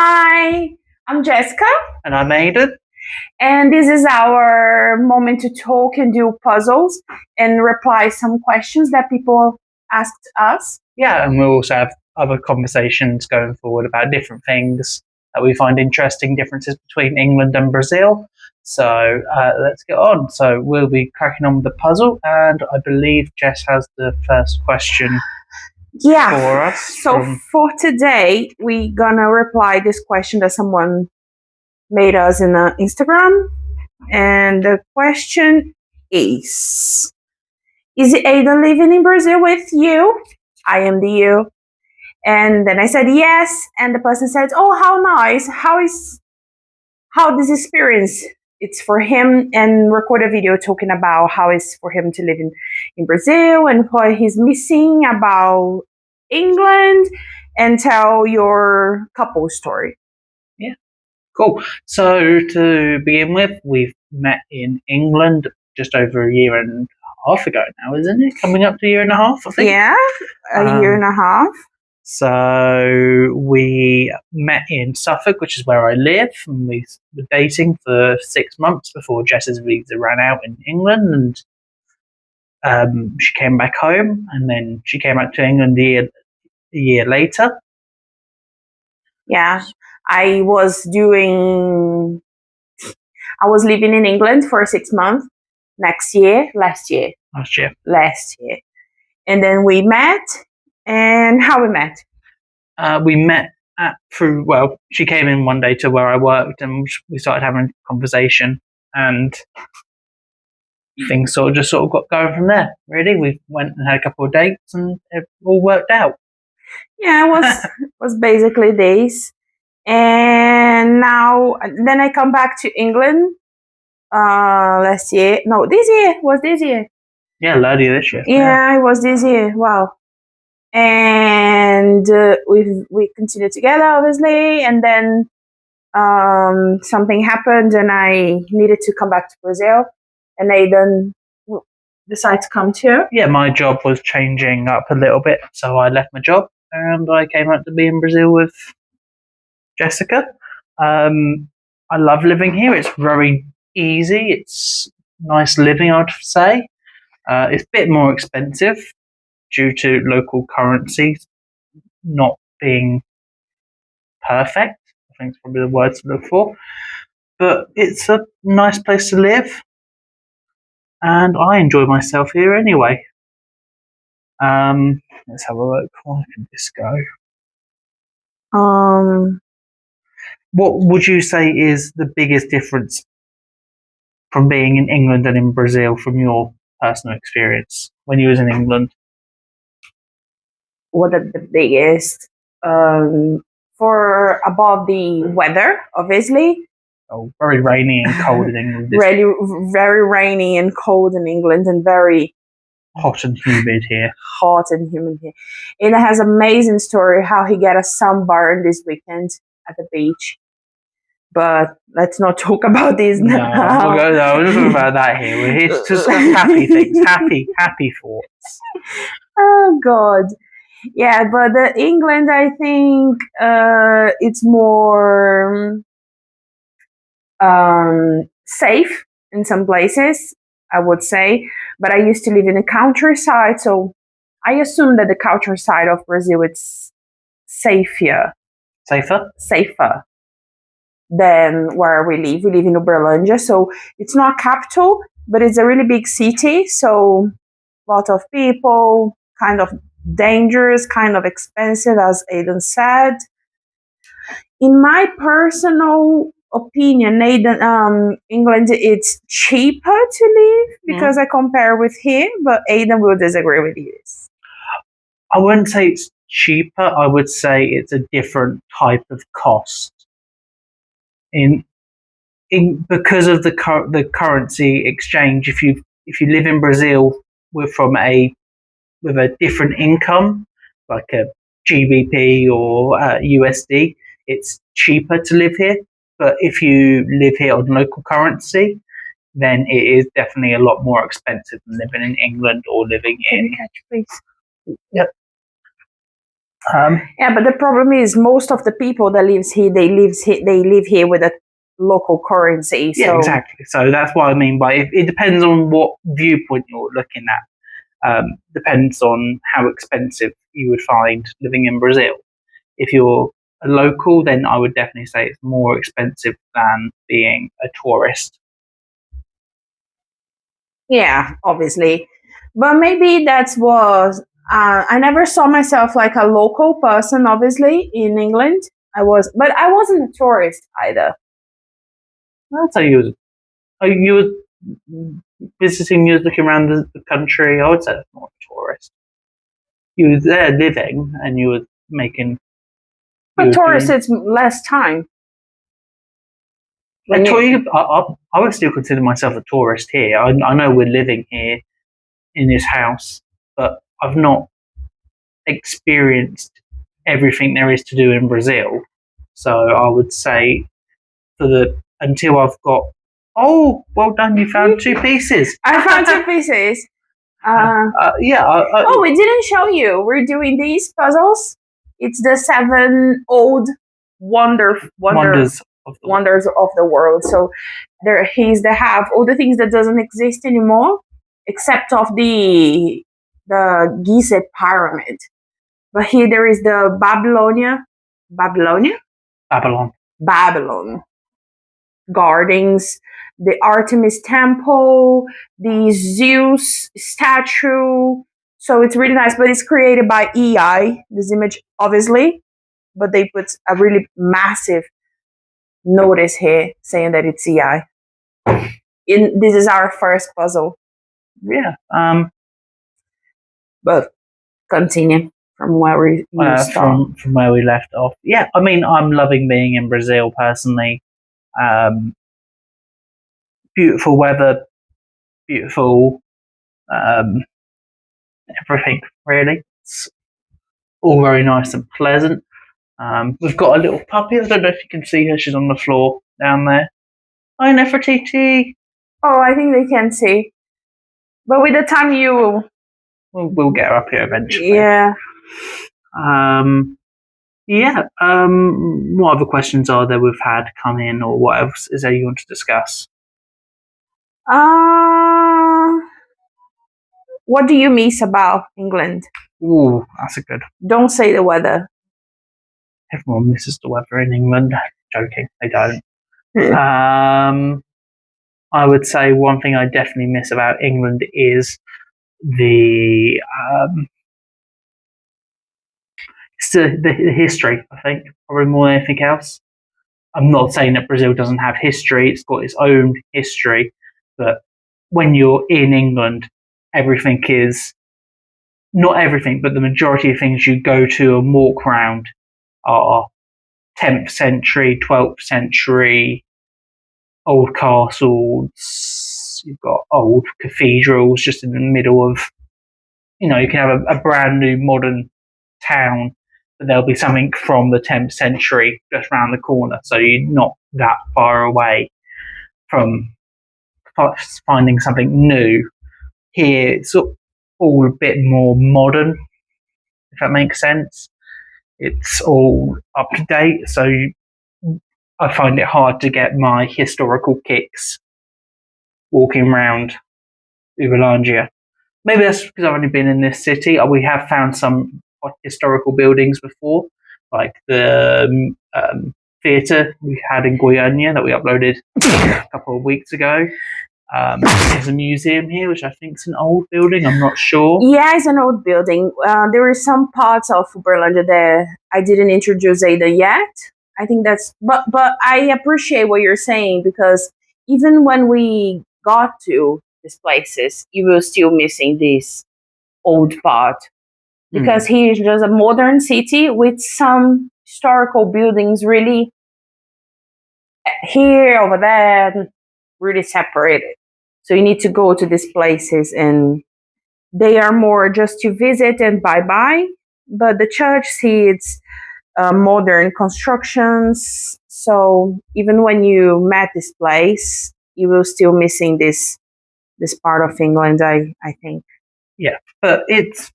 Hi, I'm Jessica, And I'm Aidan. and this is our moment to talk and do puzzles and reply some questions that people asked us. Yeah, and we'll also have other conversations going forward about different things that we find interesting, differences between England and Brazil. So let's get on. So we'll be cracking on with the puzzle, and I believe Jess has the first question Yeah. for us. So for today, we're gonna reply this question that someone made us in Instagram, and the question is: Is Aidan living in Brazil with you? I am the you. And then I said yes, and the person said, "Oh, how nice! How this experience it's for him?" And record a video talking about how it's for him to live in Brazil and what he's missing about England, and tell your couple story. Yeah, cool. So to begin with, we've met in England just over a year and a half ago now, isn't it? Coming up to a year and a half, I think. Yeah, a year and a half. So we met in Suffolk, which is where I live, and we were dating for 6 months before Jess's visa ran out in England, and she came back home, and then she came back to England a year later. Yeah, I was living in England for 6 months. Last year, and then we met. And how we met? We met she came in one day to where I worked, and we started having a conversation, and things sort of got going from there. Really, we went and had a couple of dates, and it all worked out. Yeah, it was basically this. And then I come back to England last year. No, this year. Was this year? Yeah, earlier this year. Yeah, it was this year. Wow. And we continued together, obviously, and then something happened, and I needed to come back to Brazil, and Aidan decided to come too. Yeah, my job was changing up a little bit, so I left my job and I came out to be in Brazil with Diessyca. I love living here. It's very easy. It's nice living, I'd say. It's a bit more expensive due to local currency not being perfect. I think it's probably the word to look for. But it's a nice place to live, and I enjoy myself here anyway. Let's have a look. Where can this go? What would you say is the biggest difference from being in England and in Brazil from your personal experience when you was in England? What are the biggest? For above the weather, obviously. Oh, very rainy and cold in England. Really, very rainy and cold in England, and very hot and humid here. And it has an amazing story how he got a sunburn this weekend at the beach. But let's not talk about this now. We're not talking about that here. We're here to discuss happy things, happy thoughts. Oh God, yeah. But England, I think it's more safe in some places, I would say. But I used to live in the countryside, so I assume that the countryside of Brazil it's safer than where we live. We live in Uberlândia, so it's not a capital, but it's a really big city. So a lot of people, kind of dangerous, kind of expensive, as Aidan said. In my personal opinion, England it's cheaper to live because I compare with him, but Aidan will disagree with you. I wouldn't say it's cheaper. I would say it's a different type of cost. Because of the currency exchange, if you live in Brazil with a different income, like a GBP or USD, it's cheaper to live here. But if you live here on local currency, then it is definitely a lot more expensive than living in England or living in. Can you catch, please? Yep. Yeah, but the problem is most of the people that lives here, they live here with a local currency. Yeah, So exactly. So that's what I mean by it depends on what viewpoint you're looking at. Depends on how expensive you would find living in Brazil. If you're a local, then I would definitely say it's more expensive than being a tourist. yeah, obviously, but maybe that's was. I never saw myself like a local person. Obviously, in England, but I wasn't a tourist either. I'd say you were visiting, you were looking around the country. I would say that's more a tourist. You were there living, and you were making. You But were tourist, doing. it's less time. I, When you, I would still consider myself a tourist here. I know we're living here in this house, but I've not experienced everything there is to do in Brazil. So I would say for the until I've got. Oh, well done! You found two pieces. I found two pieces. Yeah. Oh, we didn't show you. We're doing these puzzles. It's the 7 old Wonders of the world. wonders of the world. So there he's they have all the things that doesn't exist anymore, except of the Gizeh pyramid. But here there is the Babylon. Babylon gardens, the Artemis temple, the Zeus statue. So it's really nice, but it's created by EI, this image, obviously. But they put a really massive notice here saying that it's EI. This is our first puzzle. Yeah. But continue from where you start. From where we left off. Yeah. I mean, I'm loving being in Brazil personally. Beautiful weather, beautiful everything. Really, it's all very nice and pleasant. We've got a little puppy. I don't know if you can see her. She's on the floor down there. Hi, Nefertiti. Oh, I think they can see. But with the time We'll get her up here eventually. yeah. Yeah. What other questions are there we've had come in, or what else is there you want to discuss? What do you miss about England? Ooh, that's a good. Don't say the weather. Everyone misses the weather in England. Joking, they don't. I would say one thing I definitely miss about England is the it's the history. I think probably more than anything else. I'm not saying that Brazil doesn't have history; it's got its own history. But when you're in England, everything is not everything, but the majority of things you go to and walk around are 10th century, 12th century, old castles. You've got old cathedrals just in the middle of, you can have a brand new modern town, but there'll be something from the 10th century just around the corner. So you're not that far away from finding something new. Here, it's all a bit more modern, if that makes sense. It's all up to date. So I find it hard to get my historical kicks walking around Uberlândia. Maybe that's because I've only been in this city. We have found some historical buildings before, like the theatre we had in Goiânia that we uploaded a couple of weeks ago. There's a museum here, which I think is an old building. I'm not sure. Yeah, it's an old building. There are some parts of Uberlândia that I didn't introduce Ada yet. I think that's, but I appreciate what you're saying, because even when we got to these places, you were still missing this old part, because here is just a modern city with some historical buildings really here, over there, really separated. So you need to go to these places, and they are more just to visit and bye bye. But the church, see, it's modern constructions. So even when you met this place, you will still missing this part of England. I think. Yeah, but it's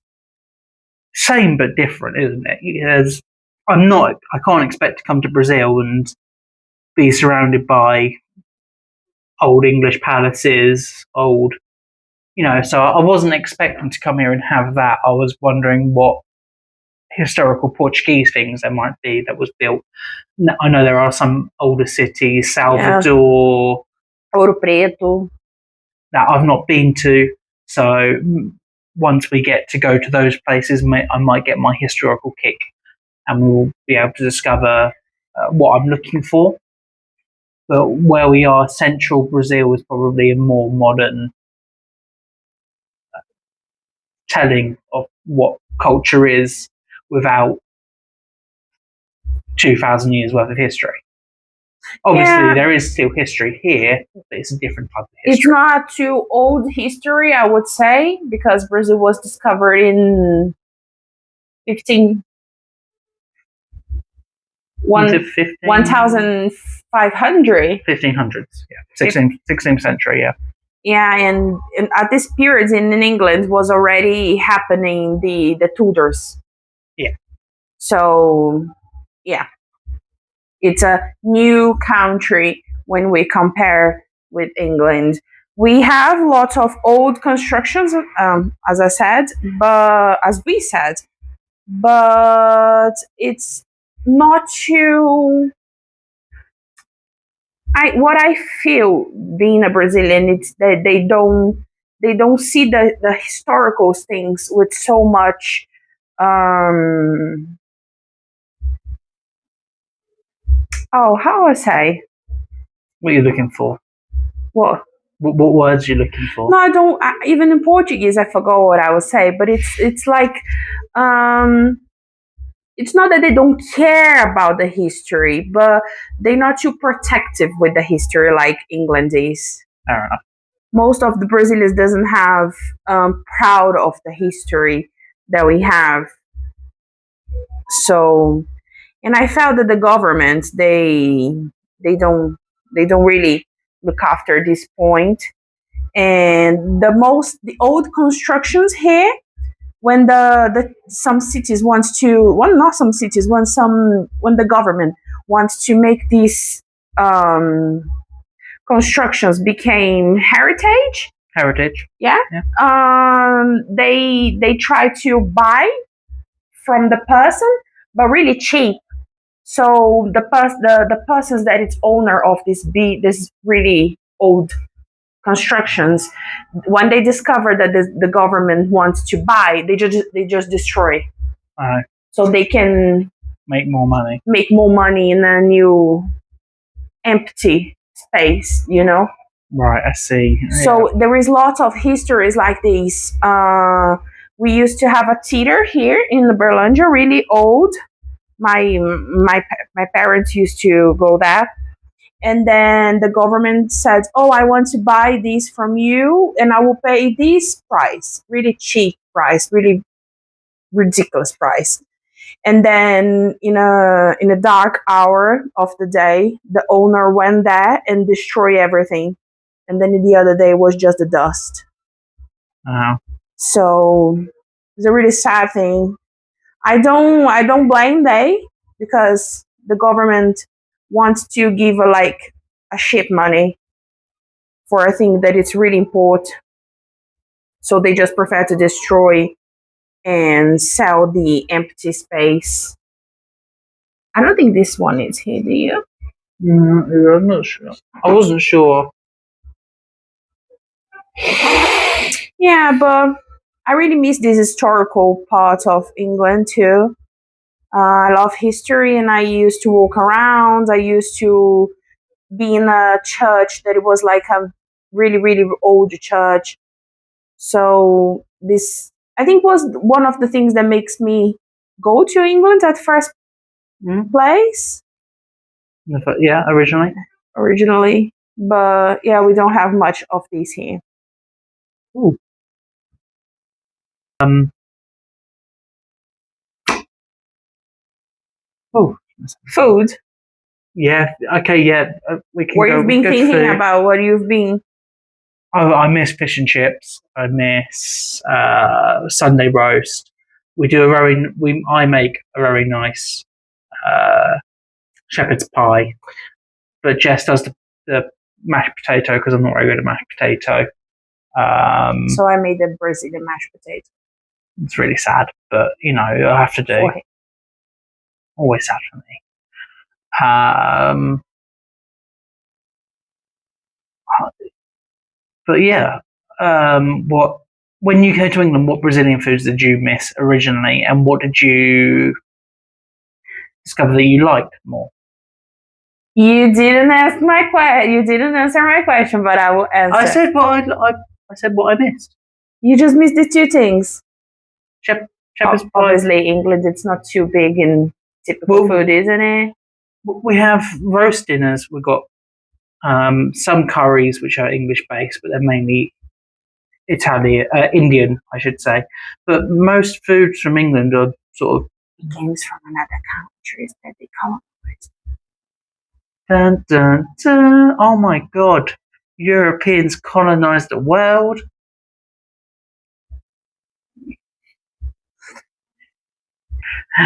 same but different, isn't it? Because I can't expect to come to Brazil and be surrounded by old English palaces, so I wasn't expecting to come here and have that. I was wondering what historical Portuguese things there might be that was built. I know there are some older cities, Salvador, Ouro Preto. that I've not been to. So once we get to go to those places, I might get my historical kick, and we'll be able to discover what I'm looking for. But where we are, central Brazil is probably a more modern telling of what culture is without 2,000 years worth of history. Obviously, there is still history here, but it's a different type of history. It's not too old history, I would say, because Brazil was discovered in 1500. 1500s, yeah. 16th century, yeah. Yeah, and at this period in England was already happening the Tudors. Yeah. So, yeah. It's a new country when we compare with England. We have lots of old constructions, as I said, but it's not too. What I feel being a Brazilian, it's that they don't see the historical things with so much. How I say? What are you looking for? What? What words are you looking for? No, I don't. Even in Portuguese, I forgot what I would say. But it's like, it's not that they don't care about the history, but they're not too protective with the history like England is. Fair enough. Most of the Brazilians doesn't have proud of the history that we have. So, and I felt that the government they don't really look after this point. And the old constructions here, when the some cities wants to, well, not some cities, when the government wants to make these constructions became heritage. Yeah. They try to buy from the person, but really cheap. So the persons that it's owner of this really old constructions, when they discover that the government wants to buy, they just destroy. So they can make more money in a new empty space, Right, I see. So there is lots of histories like this. We used to have a theater here in Berlândia, really old. My parents used to go there. And then the government said, "Oh, I want to buy this from you, and I will pay this price, really cheap price, really ridiculous price." And then in a dark hour of the day, the owner went there and destroyed everything. And then the other day was just the dust. So it's a really sad thing. I don't blame they, because the government wants to give a ship money for a thing that it's really important. So they just prefer to destroy and sell the empty space. I don't think this one is here, do you? I'm not sure. I wasn't sure. Yeah, but I really miss this historical part of England too. I love history, and I used to walk around. I used to be in a church that it was like a really, really old church. So this, I think, was one of the things that makes me go to England at first place. Yeah, Originally. But yeah, we don't have much of these here. Ooh. Food. Yeah. Okay. Yeah. We can. What you've been thinking food. About? What you've been? I miss fish and chips. I miss Sunday roast. I make a very nice shepherd's pie, but Jess does the mashed potato because I'm not very good at mashed potato. So I made the Brazilian mashed potato. It's really sad, but I have to do. For him. Always sad for me. But yeah, when you came to England, what Brazilian foods did you miss originally, and what did you discover that you liked more? You didn't ask my question. You didn't answer my question, but I will answer. I said what I missed. You just missed the two things. Shepherd's pie. Obviously, England, it's not too big in typical food, isn't it? We have roast dinners. We've got some curries, which are English based, but they're mainly Indian, I should say. But most foods from England are sort of games from another countries that they come. Dun, dun, dun. Oh my god. Europeans colonized the world.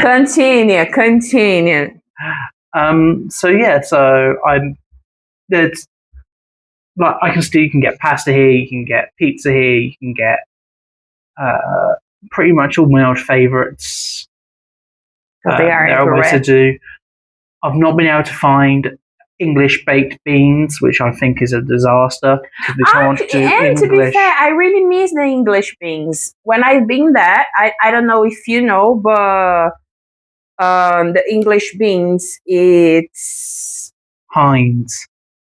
Continue. There's like you can get pasta here, you can get pizza here, you can get pretty much all my old favourites. They are everywhere. To do. I've not been able to find English baked beans, which I think is a disaster. To be fair, I really miss the English beans. When I've been there, I don't know if you know, but the English beans, it's Heinz.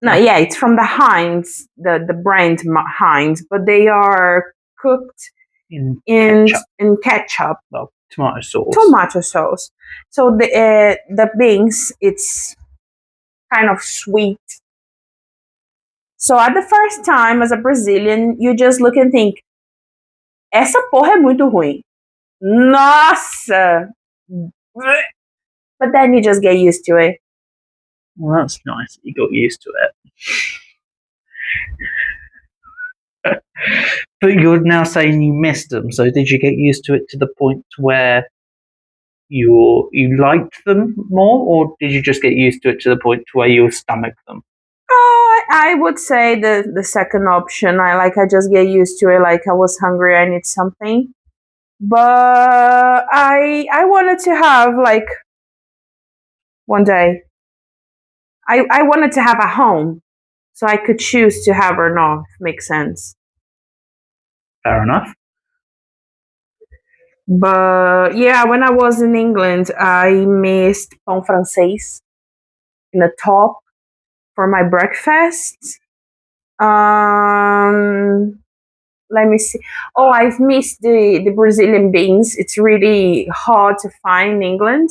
No, yeah, it's from the Heinz, the brand Heinz, but they are cooked in ketchup. Well, tomato sauce. So the beans, it's kind of sweet. So at the first time, as a Brazilian, you just look and think, essa porra é muito ruim. Nossa! But then you just get used to it. Well, that's nice that you got used to it. But you're now saying you missed them, so did you get used to it to the point where you liked them more, or did you just get used to it to the point where you stomach them? Oh, I would say the second option. I just get used to it. Like I was hungry, I need something. But I wanted to have like one day. I wanted to have a home, so I could choose to have or not. Makes sense. Fair enough. But yeah, when I was in England, I missed pão francês in the top for my breakfast. Let me see. Oh, I've missed the Brazilian beans. It's really hard to find in England.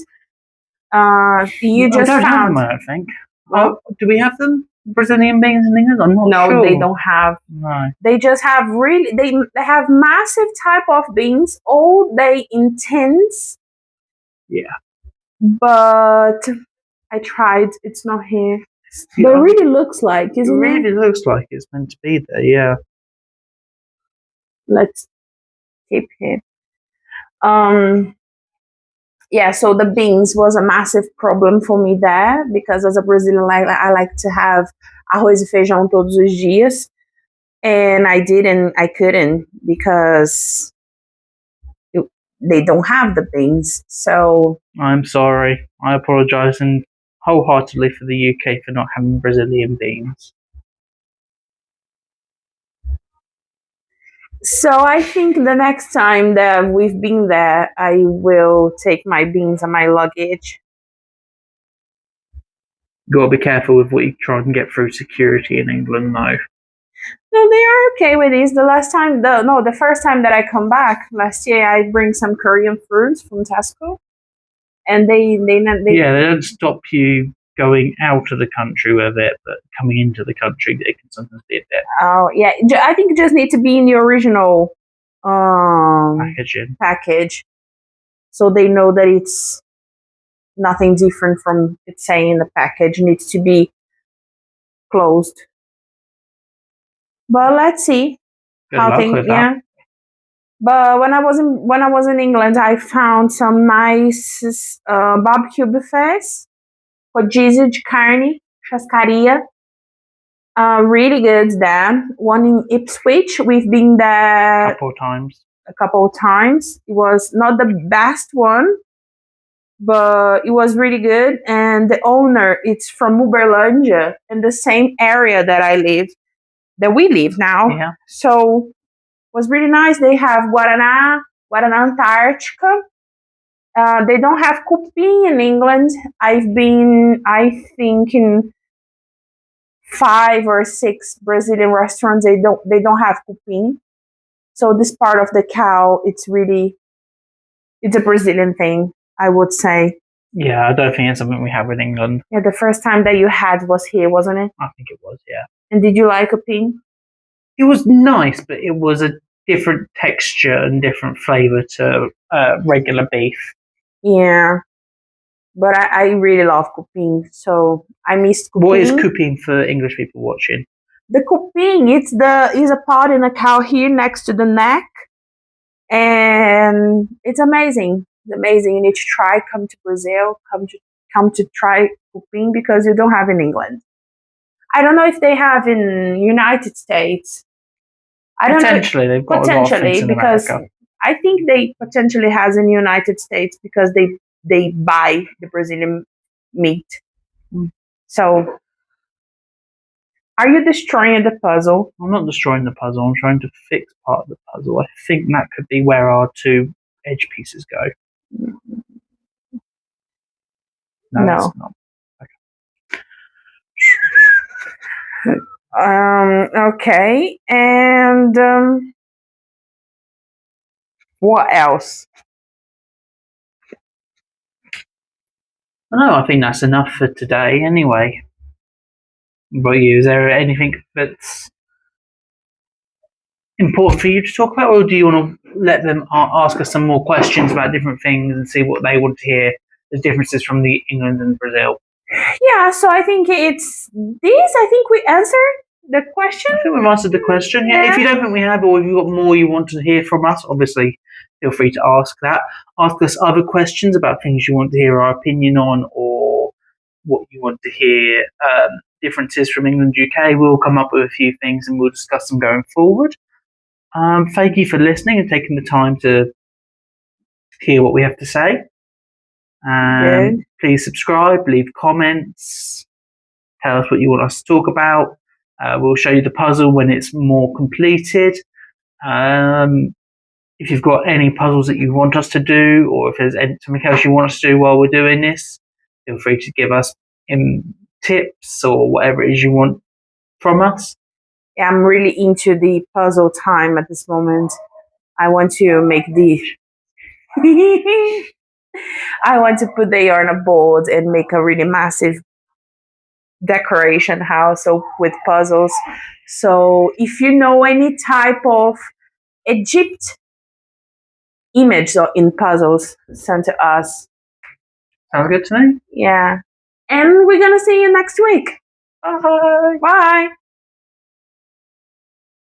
You just don't have them, I don't think. Oh, do we have them? Brazilian beans in England? I'm not sure. No, they don't have. No. They just have they have massive type of beans, all they intense. Yeah. But I tried. It's not here. But it really looks like, isn't it? It really looks like it's meant to be there, yeah. Let's keep here. Yeah, so the beans was a massive problem for me there, because as a Brazilian, I like to have arroz e feijão todos os dias. And I couldn't, because they don't have the beans. So I'm sorry. I apologise wholeheartedly for the UK for not having Brazilian beans. So I think the next time that we've been there, I will take my beans and my luggage. You gotta be careful with what you try and get through security in England, though. No, they are okay with this. The first time that I come back last year, I bring some Korean fruits from Tesco, and they don't stop you going out of the country with it, but coming into the country, it can sometimes be a bit. Oh yeah, I think it just need to be in the original package, so they know that it's nothing different from it saying in the package. It needs to be closed. But let's see how things. Yeah. But when I was in England, I found some nice barbecue buffets. Rodízio de carne, chascaria. Really good there. One in Ipswich. We've been there Couple of times. a couple of times. It was not the best one, but it was really good. And the owner, it's from Uberlândia, in the same area that we live now. Yeah. So it was really nice. They have Guaraná Antártica. They don't have cupim in England. I've been, I think, in 5 or 6 Brazilian restaurants. They don't have cupim. So this part of the cow, it's a Brazilian thing, I would say. Yeah, I don't think it's something we have in England. Yeah, the first time that you had was here, wasn't it? I think it was, yeah. And did you like cupim? It was nice, but it was a different texture and different flavour to regular beef. Yeah. But I really love cupim, so I missed cupim. What is cupim for English people watching? The cupim, is a part in a cow here next to the neck, and it's amazing. It's amazing. You need to try. Come to Brazil. Come to try cupim because you don't have in England. I don't know if they have in United States. I don't Potentially, they've got a lot of things in because America. I think they potentially has in United States because they buy the Brazilian meat. So, are you destroying the puzzle? I'm not destroying the puzzle. I'm trying to fix part of the puzzle. I think that could be where our 2 edge pieces go. No. It's not. Okay. And what else? No, I think that's enough for today anyway. What about you? Is there anything that's important for you to talk about, or do you want to let them ask us some more questions about different things and see what they want to hear as differences from the England and Brazil? Yeah, so I think it's this. I think we answered the question. I think we've answered the question. Yeah. If you don't think we have, or if you've got more you want to hear from us, obviously feel free to ask that. Ask us other questions about things you want to hear our opinion on, or what you want to hear differences from England, UK. We'll come up with a few things and we'll discuss them going forward. Thank you for listening and taking the time to hear what we have to say. Please subscribe, leave comments, tell us what you want us to talk about. We'll show you the puzzle when it's more completed. If you've got any puzzles that you want us to do, or if there's something else you want us to do while we're doing this, feel free to give us tips or whatever it is you want from us. Yeah, I'm really into the puzzle time at this moment. I want to make I want to put the on a board and make a really massive decoration house with puzzles. So if you know any type of Egypt image in puzzles, send to us. Sounds good to me. Yeah. And we're gonna see you next week. Bye. Bye.